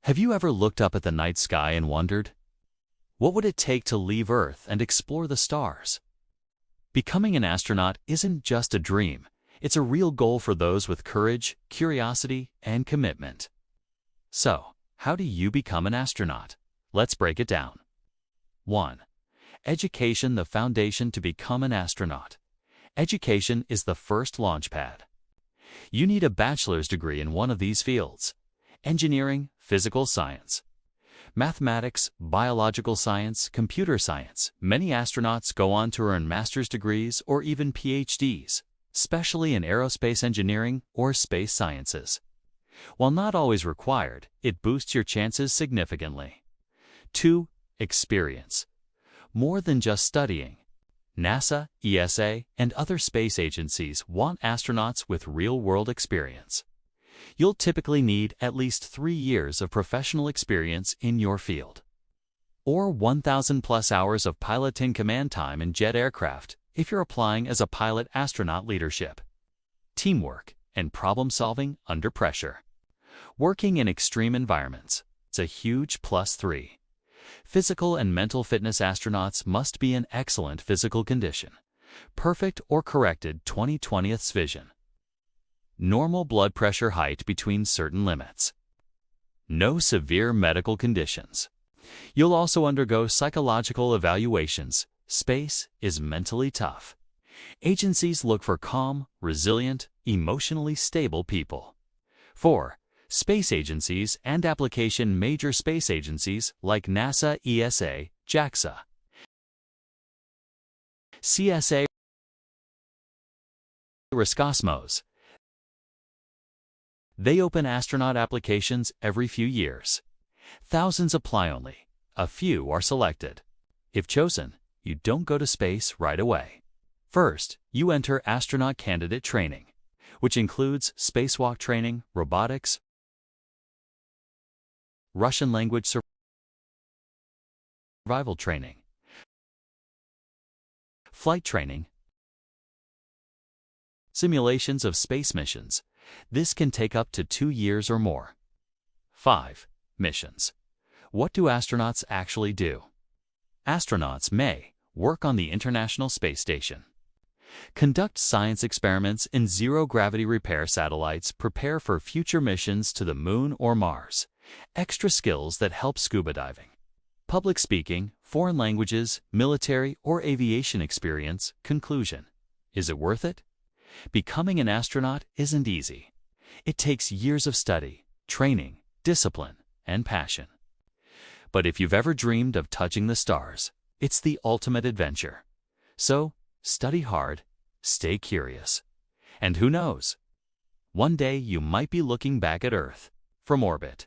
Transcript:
Have you ever looked up at the night sky and wondered, what would it take to leave Earth and explore the stars? Becoming an astronaut isn't just a dream, it's a real goal for those with courage, curiosity, and commitment. So, how do you become an astronaut? Let's break it down. 1. Education, the foundation to become an astronaut. Education is the first launchpad. You need a bachelor's degree in one of these fields: engineering, physical science, mathematics, biological science, computer science. Many astronauts go on to earn master's degrees or even PhDs, especially in aerospace engineering or space sciences. While not always required, it boosts your chances significantly. 2. Experience. More than just studying. NASA, ESA, and other space agencies want astronauts with real-world experience. You'll typically need at least 3 years of professional experience in your field, or 1,000+ hours of piloting command time in jet aircraft if you're applying as a pilot. Astronaut leadership, teamwork, and problem-solving under pressure. Working in extreme environments, it's a huge +3. Physical and mental fitness. Astronauts must be in excellent physical condition. Perfect or corrected 20/20ths vision. Normal blood pressure, height between certain limits. No severe medical conditions. You'll also undergo psychological evaluations. Space is mentally tough. Agencies look for calm, resilient, emotionally stable people. 4. Space agencies and application. Major space agencies like NASA, ESA, JAXA, CSA, Roscosmos. They open astronaut applications every few years. Thousands apply, only a few are selected. If chosen, you don't go to space right away. First, you enter astronaut candidate training, which includes spacewalk training, robotics, Russian language survival training, flight training, simulations of space missions. This can take up to 2 years or more. 5. Missions. What do astronauts actually do? Astronauts may work on the International Space Station, conduct science experiments in zero-gravity, repair satellites, prepare for future missions to the Moon or Mars. Extra skills that help scuba diving, public speaking, foreign languages, military or aviation experience. Conclusion. Is it worth it? Becoming an astronaut isn't easy. It takes years of study, training, discipline, and passion. But if you've ever dreamed of touching the stars, it's the ultimate adventure. So, study hard, stay curious, and who knows? One day you might be looking back at Earth from orbit.